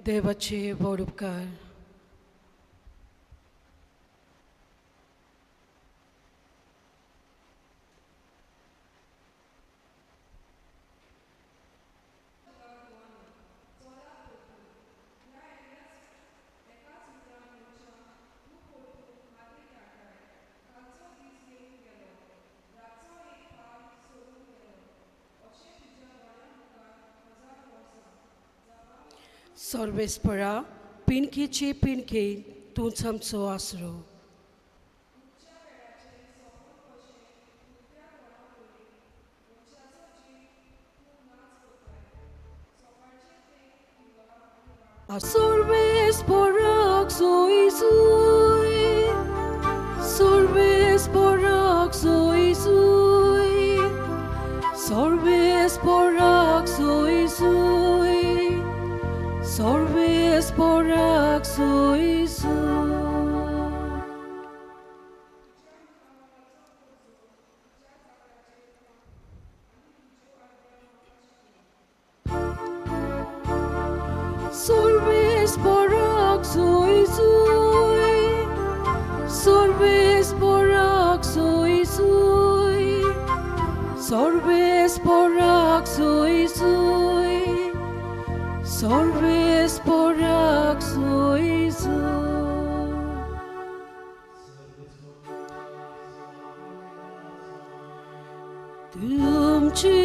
देवाचे व्हड उपकार. सर्वेस्परा पिणकेचे पिणके तूंच आमचो आसरो. Sorbesporak soy soy, sorbesporak soy soy, sorbesporak soy soy, sorbesporak soy soy. Sorbesporak soy soy, sorbesporak soy soy, sorbesporak soy soy, sorbesporak soy soy. Tuumchi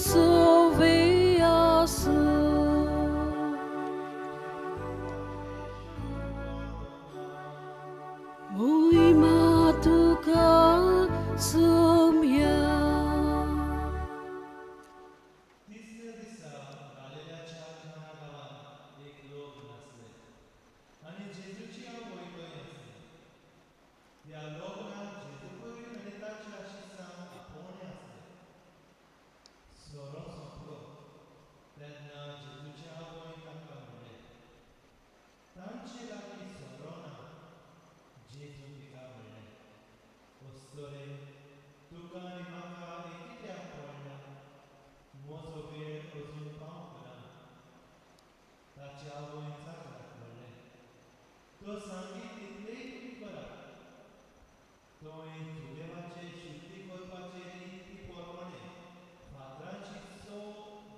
soveyasu. Muima tuka sumya. तिसऱ्या दिसा गालिल्याच्या खाना गांवांत एक लोक नासले आनी जेजूची आवय थंय नासली. ह्या लोकनाक जेजूकय आनी ताच्या शिष्यांक आपोवणे आसले. सोरो सोंपलो तेन्ना जेजूच्या आवय तांकां म्हणलें, तांचे लागीं सोरो ना. जेजून तिका म्हणलें, वस्तोरे, तुका आनी म्हाका हें कित्याक पडलां? म्हजो वेळ अजून पावूंक ना. ताच्या आवयन जागराक म्हणलें, तो सांगी तितलेय तुमी करात. थंय सुदैवाचे शुद्धी करपाचे रीती प्रमाणे फातरांची 6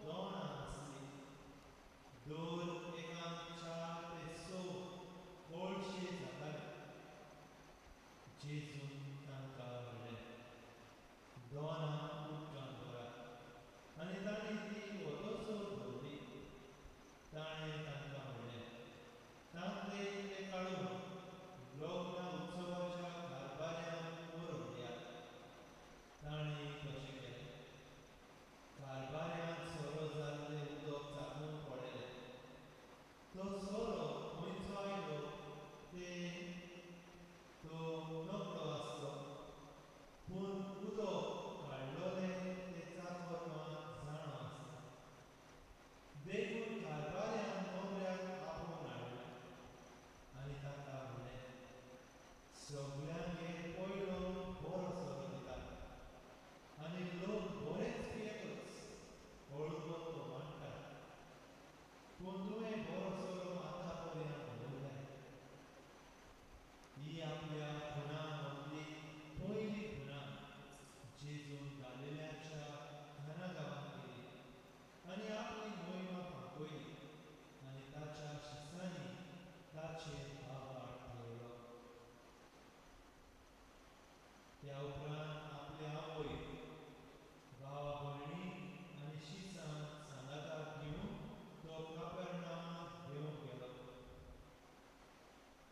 दोणां आसलीं. दर एकाक 4 ते 6 कळशे जाताले. जेजून तांकां म्हणलें, दोनां उदकांत भरात. आनी तांणी तीं वोतोसर भरलीं. ताणें तांकां म्हणलें, तांतले इल्ले काडून लग्न उत्सवाच्या कारभाऱ्यांक व्हरून दियात. तांणी तशें केलें. कारभाऱ्यांक सोरो जाल्लें उदक चाखूंक पडलें. तो सोरो खंयचो आयलो तो नकळो आसलो, पूण उदक काडलोलें तें चाकर मात जाणो आसता. देखून कारभाऱ्यान नोकऱ्याक आपोवन हाडलो आनी ताका म्हणलें, सगळ्यांगेर पयलो बरो सोरो दितात. आनी लोक बरेच पियेतच हळुको तो मांडटात. पूण तुवें बरो सोरो आतां पर्यंत दवरलाय. ही आपल्या खुणां मदली पयली खुणां जेजून गालिल्याच्या खाना गांवांत केली आनी आपली मोहिमा फांकयली आनी ताच्या शिष्यांनी ताचेर आवाड ठेवलो. त्या उपरांत आपले आवय, भावा भयणी आनी शिष्यांक सांगाताक घेवन तो कफरनाहूमांत देंवूंक गेलो.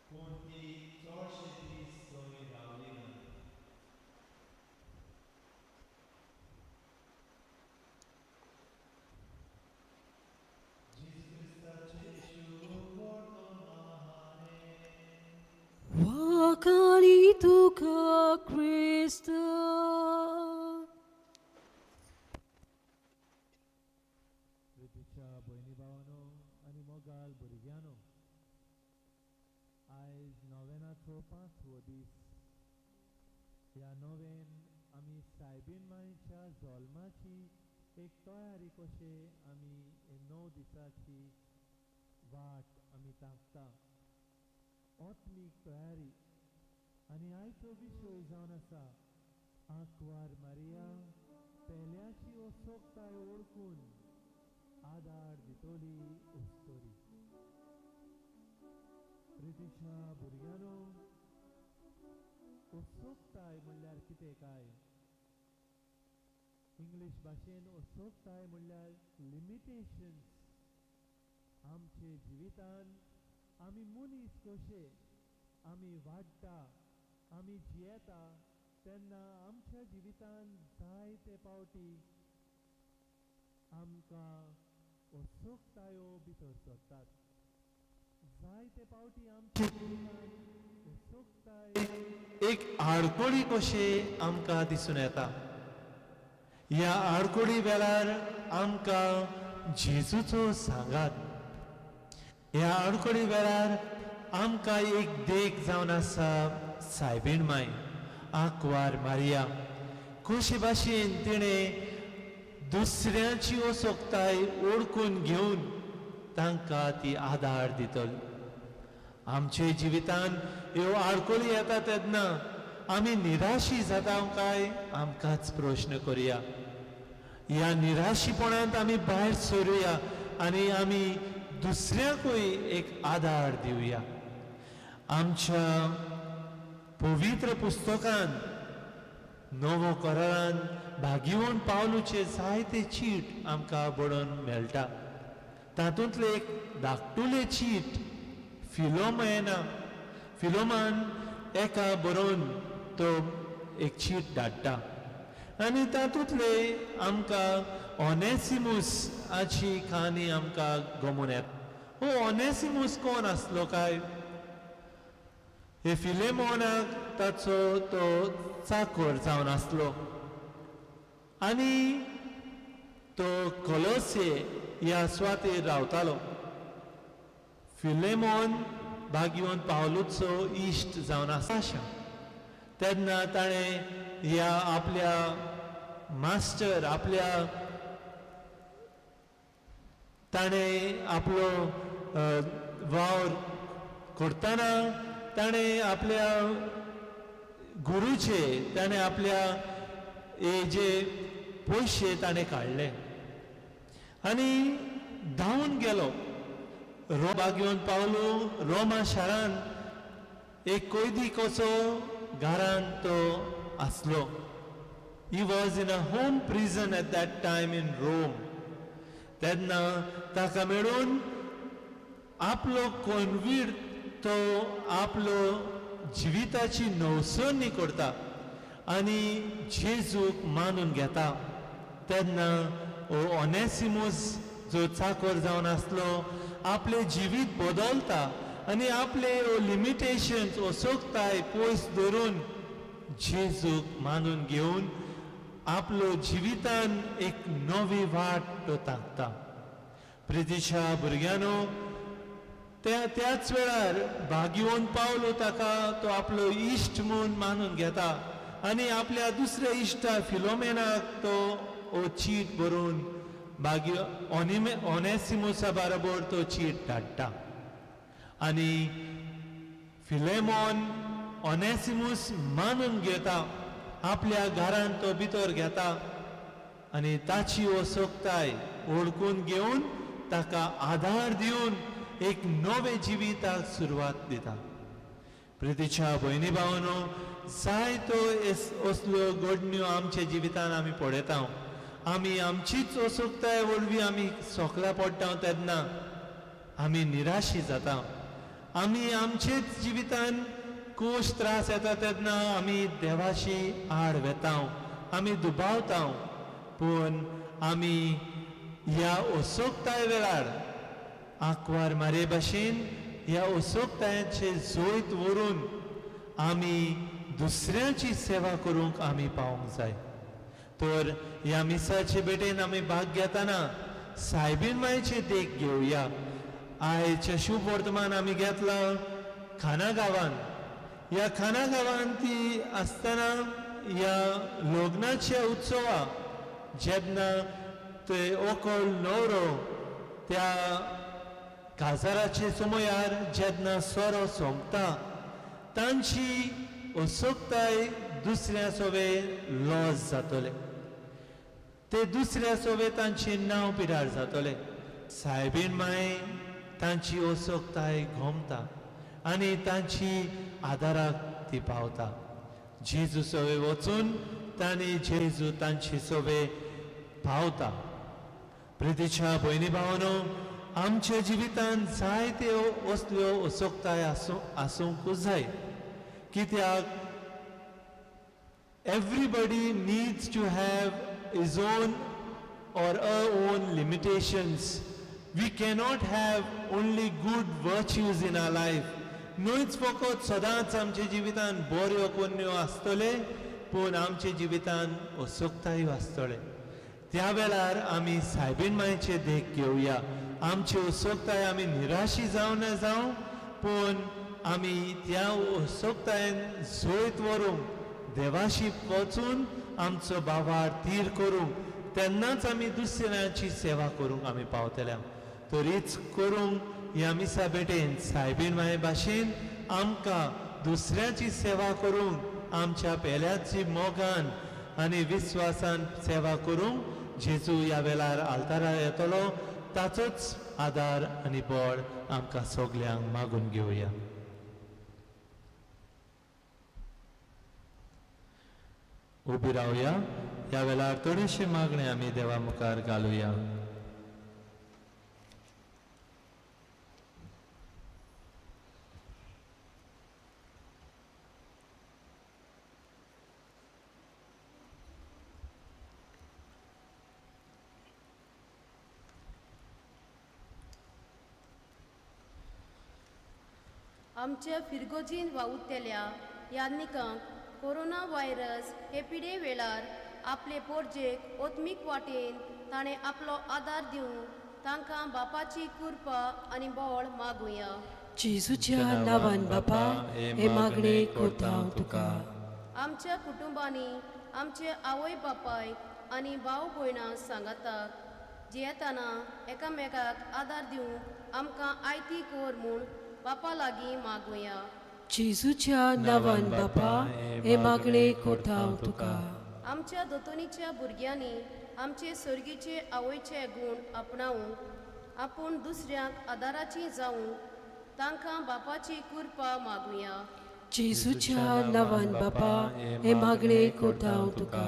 पूण तीं चडशे दीस थंय रावलीं ना. जेजू क्रिस्ताचे येशू वर्तमाने. Wakani tuka Krista. प्रितीच्या भयणी भावांनो आनी मोगाल भुरग्यांनो, आयज नोवेनाचो 5वो दीस. ह्या नोवेन आमी सायबीण मांयच्या जल्माची एक तयारी कशे आमी 9 दिसाची वाट आमी ताकता आत्मीक तयारी आनी आयचो विशय जावन आसा आंकवार मारिया पेल्याची ओसोकताय ओळखून आदार दितोली उस्तोरी. प्रितीच्या भुरग्यानो, ओसोकताय म्हणल्यार कितें काय? इंग्लीश भाशेन ओसोकताय म्हणल्यार लिमिटेशन्स. आमचे जिवितान आमी मनीस कशे आमी वाडटा आमी जियेता तेन्ना आमच्या जिवितान जायते पावटी आमकां ओसोकतायो भितर सरतात. जायते पावटी आमच्या जिवितान ओसोकताय एक आडकोळी कशे आमकां दिसून येता. ह्या आडकोळी वेळार आमकां जेजूचो सांगात. ह्या आडकोळी वेळार आमकां एक देख जावन आसा सायबीण माय आंकवार मारिया. कशे भाशेन तिणें दुसऱ्याची ओसोकताय ओळखून घेवन तांकां ती आदार दितली. आमचे जिवितान ह्यो आडकोळी येता तेन्ना आमी निराशी जाता काय आमकांच प्रश्न करुया. ह्या निराशीपणांत आमी भायर सरुया आनी आमी दुसऱ्याकूय एक आदार दिवया. आमच्या पवित्र पुस्तकान नवो करारान भाग्यवन पावलूचे जायते चीट आमकां बरोवन मेळटा. तातूंतले एक धाकटुलें चीट फिलोमान एका बरोवन तो एक चीट धाडटा आनी तातूंतले आमकां ऑनेसिमूस हाची कहानी आमकां गमून येता. हो ऑनेसिमूस कोण आसलो काय? हे फिलेमोनाक ताचो तो चाकर जावन आसलो आनी तो कोलोसे ह्या सुवातेर रावतालो. फिलेमोन भाग्यवन पावलूचो इश्ट जावन आसा. तेन्ना ताणें ह्या आपल्या मास्टर ताणें आपलो वावर करतना ताणें आपल्या गुरूचे ताणें आपल्या जे पयशे ताणें काडले आनी धांवून गेलो. भाग्यवन पावलो रोमा शारान एक कैदी कसो घरान तो आसलो. He was in a home prison at that time in Rome. तेन्ना ताका मेळून आपलो कोनवीर तो आपलो जिविताची नवसणी करता आनी जेजूक मानून घेता. तेन्ना हो ऑनेसिमूस जो चाकर जावन आसलो आपले जिवीत बदलता आनी आपले लिमिटेशन्स ओसोकताय पयस धरून जेजूक मानून घेवन आपलो जिवितान एक नवी वाट तो ताकता. प्रितीच्या भुरग्यानो, त्याच वेळार भाग्यवन पावलो ताका तो आपलो इश्ट म्हूण मानून घेता आनी आपल्या दुसऱ्या इश्टा फिलोमेनाक तो हो चीट बरोवन ऑनेसिमुसा बरोबर तो चीट धाडटा. आनी फिलेमोन ऑनेसिमुस मानून घेता, आपल्या घरान तो भितर घेता आनी ताची ओसोकताय ओळखून घेवन ताका आदार दिवन एक नवे जिविताक सुरवात दिता. प्रितीच्या भयणी भावांनो, जायतो असल्यो घडण्यो आमच्या जिवितान आमी पळयता. आमी आमचीच ओसोकताय वळवी आमी सोकला पडटा तेन्ना आमी निराशी जाता. आमी आमचेच जिवितान खूश त्रास येता तेन्ना आमी देवाची आड वेता, आमी दुबावता. पूण आमी ह्या ओसोकताय वेळार आंकवार मारे भाशेन ह्या ओसोकतायेचे जोयत व्हरून आमी दुसऱ्याची सेवा करूंक आमी पावूंक जाय. तर ह्या मिसाचे भेटेन आमी भाग घेतना सायबीण मायेचे देख घेवया. आयच्या शुभ वर्तमान आमी घेतला खाना गांवान. ह्या खाना गांवान ती आसतना ह्या लग्नाच्या उत्सवा जेन्ना ते ओकोल नवरो त्या काजाराचे समयार जेन्ना सोरो सोंपता तांची उत्सुकताय दुसऱ्या सोवे लॉस जातले ते दुसऱ्या सोवे तांचे नांव पिडार जातले सायबीण माय तांची उत्सुकताय घोमता आनी तांची आदाराक ती पावता जेजू सोवे वचून तांणी जेजू तांची सोवे पावता प्रितीच्या भयणी भावनो आमच्या जिवितांत जायत्यो असल्यो उत्सुकताय आसूंकूच जाय कित्याक everybody needs to have his own or her own limitations. We cannot have only good virtues in our life. न्हूच फकत सदांच आमच्या जिवितांत बऱ्यो पुण्यो आसतले पूण आमच्या जिवितांत उत्सुकताय आसतले त्या वेळार आमी सायबीण मायेचे देख घेवया आमची उत्सुकताय आमी निराशी जावं ना जावं पूण आमी त्या उत्सुकतायेन जोयत व्हरूंक देवाशी वचून आमचो बाबार तीर करूंक तेन्नाच आमी दुसऱ्यांची सेवा करूंक आमी पावतल्या तरीच करूंक ह्या मिसा बेटेन सायबीण माये भाशेन आमकां दुसऱ्याची सेवा करूंक आमच्या पेल्याची मोगान आनी विस्वासान सेवा करूंक जेजू ह्या वेळार आल्तारार येतलो ताचोच आदार आनी बळ आमकां सगल्यांक मागून घेवया उबी रावया ह्या वेळार थोडेशे मागणे आमी देवा मुखार घालुया आमच्या फिरगोजीन वावुरतेल्या याज्ञिकांक कोरोना व्हायरस हे पिडे वेळार आपले पोरजेक ओत्मीक वाटेन ताणें आपलो आदार दिवंक तांकां बापाची कृपा आनी बळ मागुया जेजूच्या नांवान बापा हे मागणे करता हांव तुका आमच्या कुटुंबांनी आमचे आवय बापाय आनी भाव भयणां सांगातात जियेताना एकामेकाक आदार दिवंक आमकां आयती कोर म्हूण बापा लागीं मागुया जेजूच्या नांवान बापा हे मागणे करता हांव तुका आमच्या दोतोनीच्या भुरग्यांनी आमचे सर्गीचे आवयचे गूण आपणावंक आपूण दुसऱ्यांक आदाराची जावंक तांकां बापाची कृपा मागुया जेजूच्या नांवान बापा हे मागणे करता हांव तुका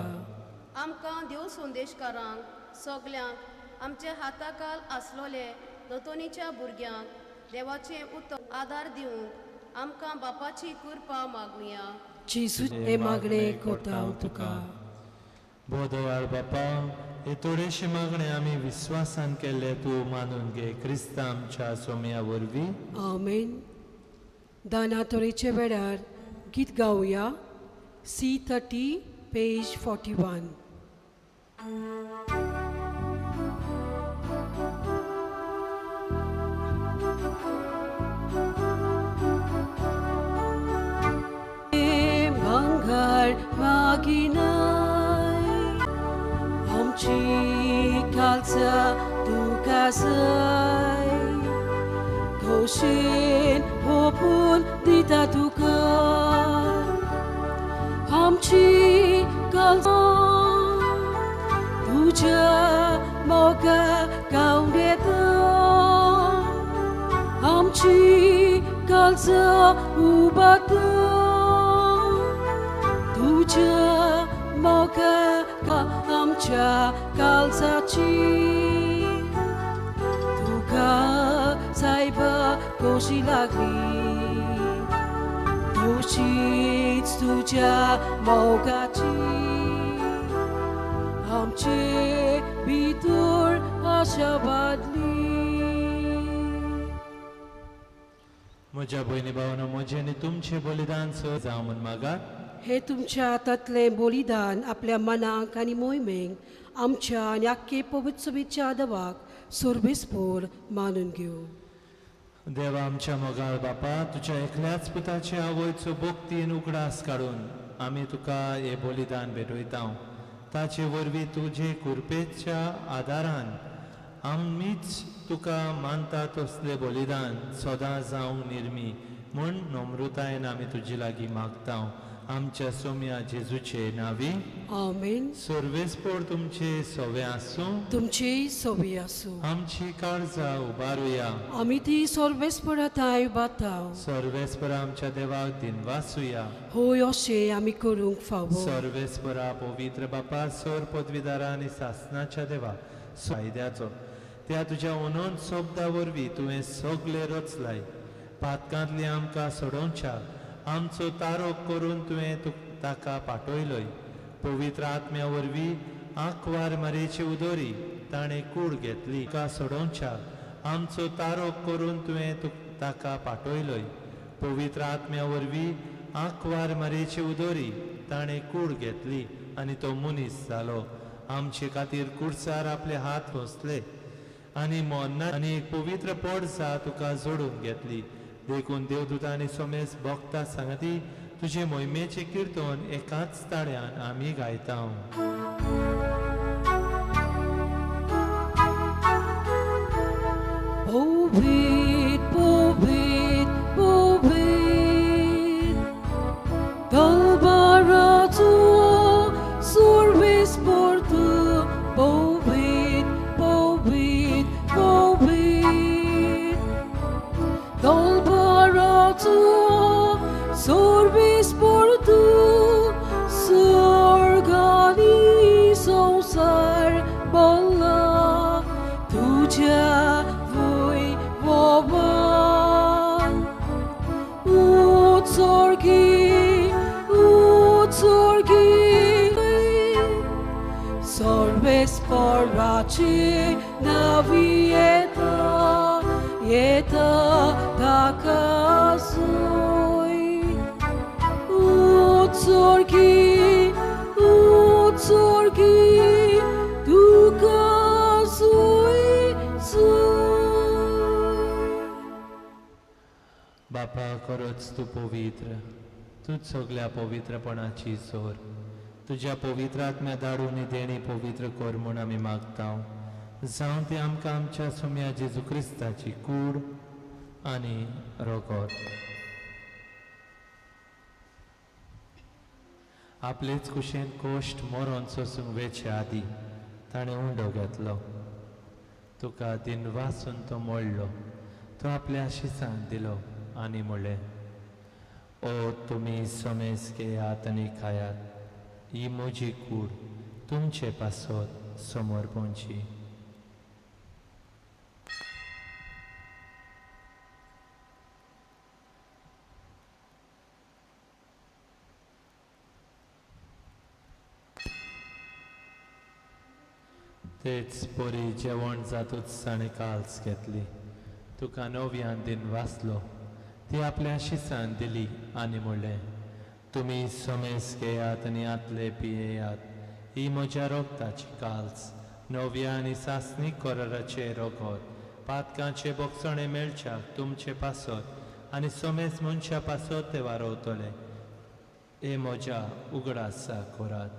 आमकां देव संदेशकारांक सगल्यांक आमच्या हाताकाल आसलोले दोतोनीच्या भुरग्यांक देवाचे उत्तम आदार दिवंक आमकां बापाची कृपा मागुया जेजू हे मागणे करता हांव तुका बोदयाळ बापा हे थोडेशे मागणे आमी विस्वासान केल्ले तूं मानून घे क्रिस्तां आमच्या सोम्या वरवीं आमेन दानातोरेचे वेळार गीत गावया C30 पेज 41 मागिनाय आमची खालसा तुका जाय खोशेन भोपून दिता तुका आमची खालसा तुझ्या मोगा गावून येता आमची खालसा उबाता तुझ्या मोगा आमच्या काळजाची तुका सायबा कशी लागली तशीच तुझ्या मोगाची आमचे भितर आशा बादली म्हज्या भयणी भावानो म्हजें आनी तुमचें बलिदान स जावं म्हूण मागात हे तुमच्या हातांतले बलिदान आपल्या मनाक आनी मोहिमेक आमच्या आनी आख्खे पवित्र सभेच्या आदवाक सोर्बेस्पोर मानून घेवं देवा आमच्या मोगाळ बापा तुज्या एकल्याच पुताचे आवयचो भोक्तीन उगडास काडून आमी तुका हे बलिदान भेटयता ताचे वरवीं तुजे कृपेच्या आदारान आमीच तुका मानता तसले बलिदान सदां जावंक निर्मी म्हूण नम्रतायेन आमी तुजे लागीं मागता आमच्या सोम्या जेजूचे नावी. आमेन. सर्वेस्पोर तुमचे सवे आसूं. तुमची सोबी आसूं. आमची काळजां उबारुया. आमी ती सर्वेस्पराताय बाताव. सर्वेस्परा आमच्या देवाक दिनवासुया. होय अशें आमी करूंक फावो. सर्वेस्परा पवित्र बापा सर पदवीदारा आनी सासणाच्या देवा फायद्याचो त्या तुज्या उनोन सोबदा वरवीं तुवें सगळे रचलाय. पातकांतली आमकां सोडोवच्या आमचो तारोक करून तुवें ताका पाठयलोय. पवित्र आत्म्या वरवीं आंकवार मारेची उदोरी ताणें कूड घेतली. ताका सोडोवच्या आमचो तारोक करून तुवें ताका पाठयलोय. पवित्र आत्म्या वरवीं आंकवार मारेची उदोरी ताणें कूड घेतली आनी तो मनीस जालो. आमचे खातीर कुर्सार आपले हात घोंसले आनी मोन्ना आनी एक पवित्र पडसा तुका जोडून घेतली. देखून देवदूतांनी सोमेस भोगता सांगती तुजे मोहिमेचे किर्तन एकाच ताळ्यान आमी गायता. Povit, povit, povit, dalbara tuo, survis por tu. Povit, povit, povit, dalbara tuo, survis por tu. Sorgani संसार बोला तुझ्या woman, utsorgi, sorves poraci navieta, yeta takasoi, utsorgi, tukasoi, बापा खरोच तू पवित्र. तूच सगळ्या पवित्रपणाची सोर. तुझ्या पवित्र आत्म्या धाडून देणी पवित्र कर म्हूण आमी मागता. जावं ते आमकां आमच्या सोम्या जेजू क्रिस्ताची कूड आनी रोगोत. आपलेच कुशेन कोश्ट मोरोन सोसूंक वेचे आदी ताणें उंडो घेतलो. तुका दिनवासून तो मोडलो. तो आपल्या शिसान दिलो आनी म्हणलें, ओ तुमी सोमेस घेयात आनी खायात. ही म्हजी कूड तुमचे पासत समोर पोंची. तेच बरी जेवण जातूच ताणें काल्स घेतली. तुका नव्यान दिन वाचलो. ती आपल्या शिसान दिली आनी म्हणलें, तुमी सोमेस घेयात आनी आतले पियेयात. ही म्हज्या रोगताची काल्स. नव्या आनी सासणीक कोराराचे रोगोत. पातकांचे बोगसणे मेळच्याक तुमचे पासत आनी सोमेस मनशा पासत ते वारोवतले. हे म्हज्या उगडासा कोरात.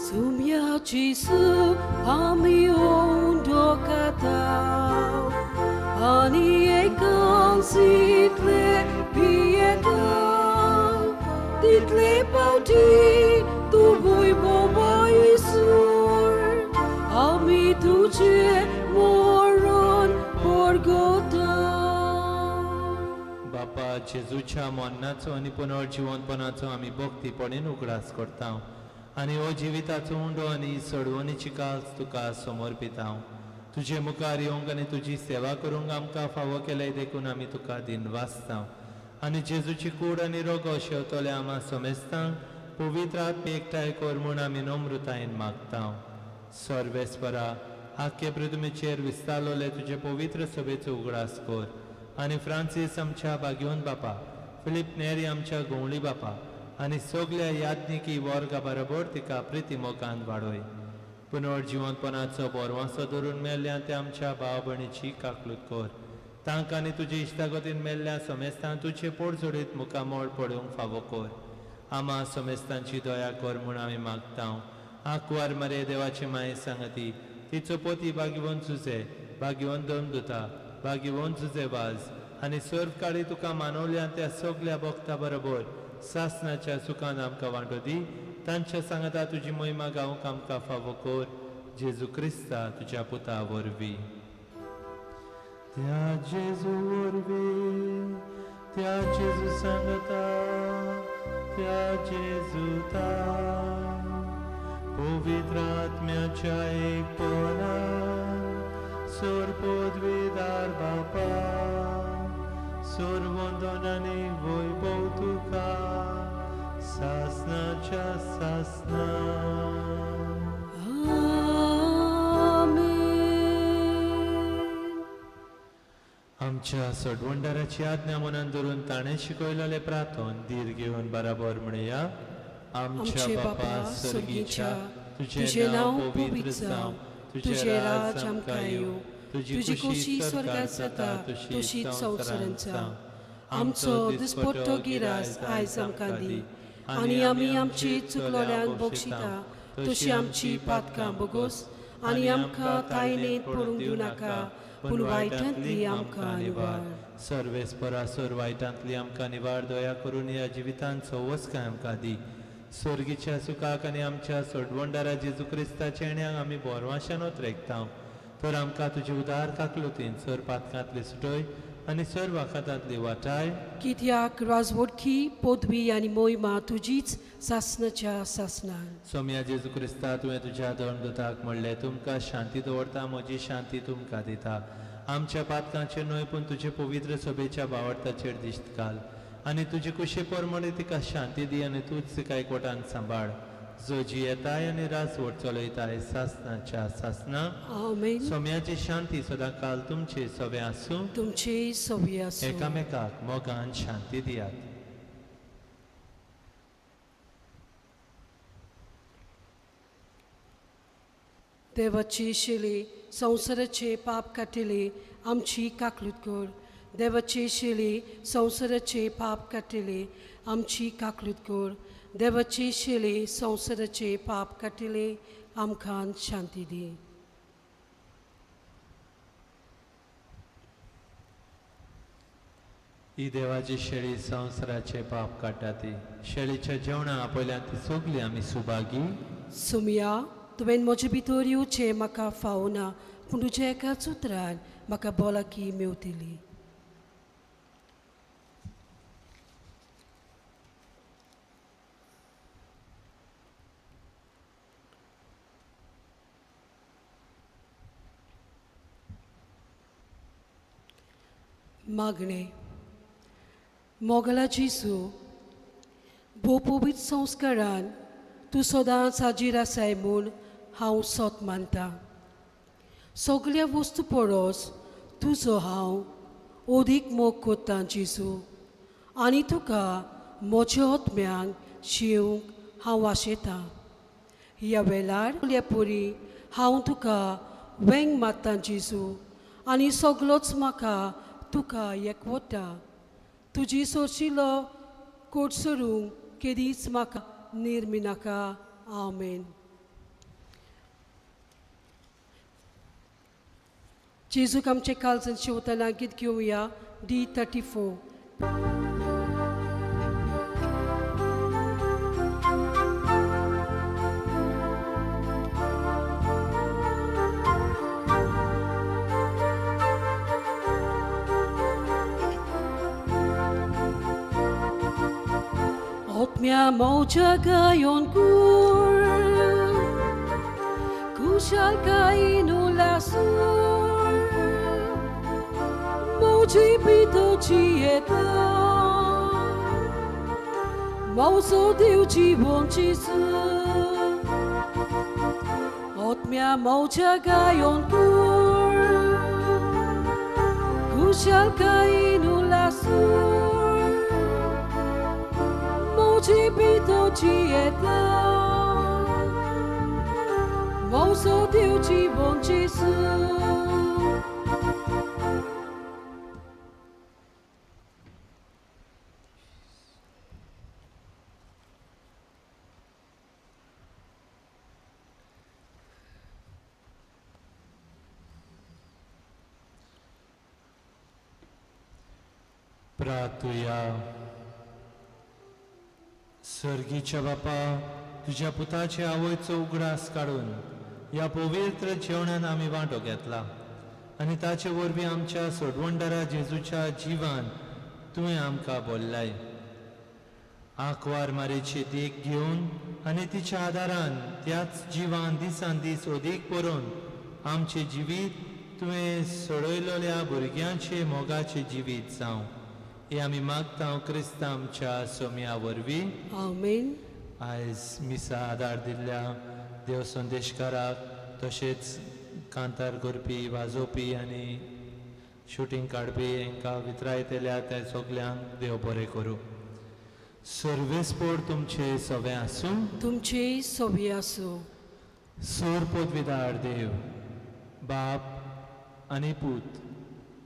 Sumia Jesu ami undo katao, ani ekang sitle pietao, title pauti tu vui boba isur, ami tuje moron porgota. बापा जेजूच्या मोन्नाचो आनी पुनर्जिवनपणाचो आमी भक्तीपणेन उगडास करता आनी हो जिविताचो उंडो आनी सडवणीची काल्स तुका समर्पिता. तुजे मुखार येवंक आनी तुजी सेवा करूंक आमकां फावो केल्याय देखून आमी तुका दिनवासता. आनी जेजूची कूड आनी रोगो शेवतले आमा समेस्तांक पवित्र आत्मे एकठांय कर म्हूण आमी नम्रतायेन मागता. सर्वेस्परा आख्खे पृथ्वीचेर विस्तारलोले तुजे पवित्र सभेचो उगडास कर. आनी फ्रांसीस आमच्या बागेवन बापा, फिलीप नेरी आमच्या गोवळी बापा आनी सगळ्या याज्ञिकी वर्गा बरोबर तिका प्रितीमोगान वाडोय. पुनर्जिवनपणाचो बोरवांसो धरून मेल्ल्या त्या आमच्या भाव भयणीची काकलूत कर. तांकां आनी तुजे इश्टागतीन मेल्ल्या समेस्तान तुजे पोट जोडीत मुखामोळ पडूंक फावो कर. आमा समेस्तांची दया कर म्हूण आमी मागता. आंकवार मरे देवाची माये सांगती तिचो पोती भाग्यवन जुजे भाग्यवन दोता भाग्यवन जुजे वाज आनी सर्व काळी तुका मानवल्या त्या सगळ्या भक्ता बरोबर सासनाच्या सुखान आमकां वांटो दी. तांच्या सांगता तुजी महिमा गावंक आमकां फावो कर. जेजू क्रिस्ता तुज्या पुता वरवीं. त्या जेजू वरवीं त्या जेजू सांगता त्या जेजूता पवित्र आत्म्याच्या एकपणा सोर पदवीदार बापा सोर वंदन आनी वैभव तुका सासनाच्या सासना. आमच्या सडवंडाराची आज्ञा मनान धरून ताणें शिकयलेले प्रार्थन धीर घेवन बराबर म्हणया. आमच्या बापा सर्गीच्या तुझे नाव पवित्र जावं. तुझे राज आमकां येवं. तुझी खुशी स्वर्गात जाता तशीच संवसारांत जावं. आमचो दिसपट्टो गिरास आयज आमकां दी आनी आमी आमची चुकलोल्यांक बक्षिता तशी आमची पातकां बगोस आनी आमकां तायनेंत पडूंक दिवं नाका पूण वायटांतली आमकां निवार. सर्वेस्परा सोर वायटांतली आमकां निवार. दया करून ह्या जिवितांचो वसकाय आमकां दी. स्वर्गीच्या सुखाक आनी आमच्या सोडवंडारा जेजू क्रिस्ताच्या येण्याक आमी बोरवाशानोत रेखता. तर आमकां तुजी उदार काकलुतीन सर पातकांतली सुटय आनी सर वाखातांतली वाटाय. कित्याक राजवडकी पदवी आनी मोहिमा तुजीच सासनाच्या सासनान. सोम्या जेजू क्रिस्ता तुवें तुज्या धर्मदूताक म्हणलें तुमकां शांती दवरता म्हजी शांती तुमकां दिता. आमच्या पातकांचेर न्हय पूण तुजे पवित्र सभेच्या बावडताचेर दिश्ट घाल आनी तुजे कुशे परमणे तिका शांती दी आनी तूंच तिका एकवटान सांबाळ. जो जी येताय आनी राजवट चलयताय सासनाच्या सासना. आमेन. सोम्याची शांती सदां काल तुमचे सवे आसूं. तुमचे सव्य आसूं. एकामेकाक मोगान शांती दियात. देवाची शेली संवसाराचे पाप काटिले आमची काकलूत कर. देवाची शेली संवसाराचे पाप काटिले आमची काकलूत कर. देवाची शेली संवसाराचे पाप काटिले आमकां शांती दी. ही देवाची शेळी संवसाराचे पाप काडटा ती. शेळीच्या जेवणा आपयल्यान ती सोगली आमी सुभागी. सुमया तुवें म्हजे भितर येवचें म्हाका फावना पूण तुज्या एकाच उतरान म्हाका भलायकी मेवतली. मागणे. मोगला जेजू भोवपवीत संस्कारान तूं सदांच हाजीर आसाय म्हूण हांव सोत मानतां. सगळ्या वस्तू परस तुजो हांव अदीक मोग कोत्तां जेजू आनी तुका म्हज्या आत्म्यांक शिवंक हांव वाशेतां. ह्या वेळार परी हांव तुका वेंग मारतां जेजू आनी सगळोच म्हाका तुका एकवटा. तुजी सोरशिल्लो कोट सोडूंक केदीच म्हाका निर्मिनाका. आमेन. जेजूक आमचे काळजान शिवतना गीत घेवया D34. Otmia moja gayon kur Kushal kainu lasur Moji pito chieta Mauso diu jibon chisu Otmia moja gayon kur Kushal kainu lasur Principito Tieta Mau so Dieu chi bon Jésus प्रार्थूया. सर्गीच्या बापा, तुझ्या पुताचे आवयचो उगडास काढून या पवित्र जेवणान आमी वांटो घेतला आनी ताचे वरवीं आमच्या सोडवंडरा जेजूच्या जिवान तुवें आमकां बोल्लाय. आंकवार मारेचे देख घेवन आनी तिच्या आदारान त्याच जिवान दिसान दीस ओदीक परोवन आमचे जिवीत तुवें सोडयलोल्या भुरग्यांचे मोगाचे जिवीत जावं हे आमी मागता क्रिस्तां आमच्या सोम्या वरवीं. Amen. आयज मिसा आदार दिल्ल्या देव संदेशकाराक तशेंच कांतार करपी वाजोवपी आनी शुटींग काडपी हांकां वितरायतेल्या त्या सगल्यांक देव बरें करूं. सर्वेस्पोर तुमचे सवे आसूं. तुमचे सोबी आसूं. सोर पदवीदार देव बाप आनी पूत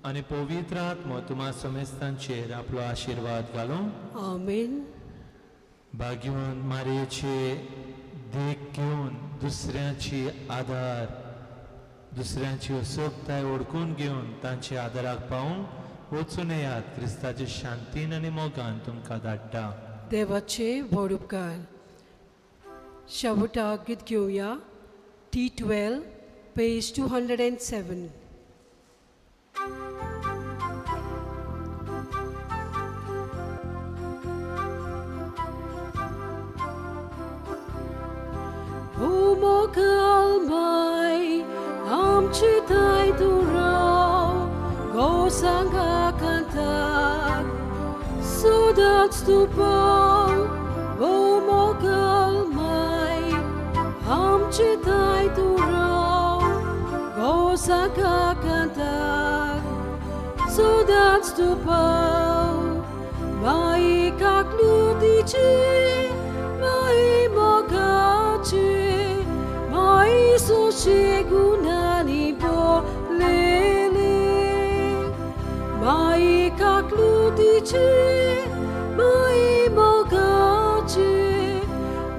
आनी पवित्र आत्मो तुम्हा समेस्तांचेर आपलो आशिर्वाद घालूं. Amen. भाग्यवान मारयेचे देख घेवन दुसऱ्याची आदार दुसऱ्यांची असोगताय ओळखून घेवन तांचे आदाराक पावूंक वचून येयात. क्रिस्ताचे शांतीन आनी मोगान तुमकां धाडटा. देवाचे व्हड उपकार. शेवटाक गीत घेवया. T12 page 207. O mokalmai amchi tai durau gosanga kantak sudat stupau. O mokalmai amchi tai durau gosanga kantak sudat stupau. Mai kakludici mai mogaci mai sushegunani bolele mai kakludici mai mogaci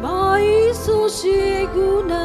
mai sushegunani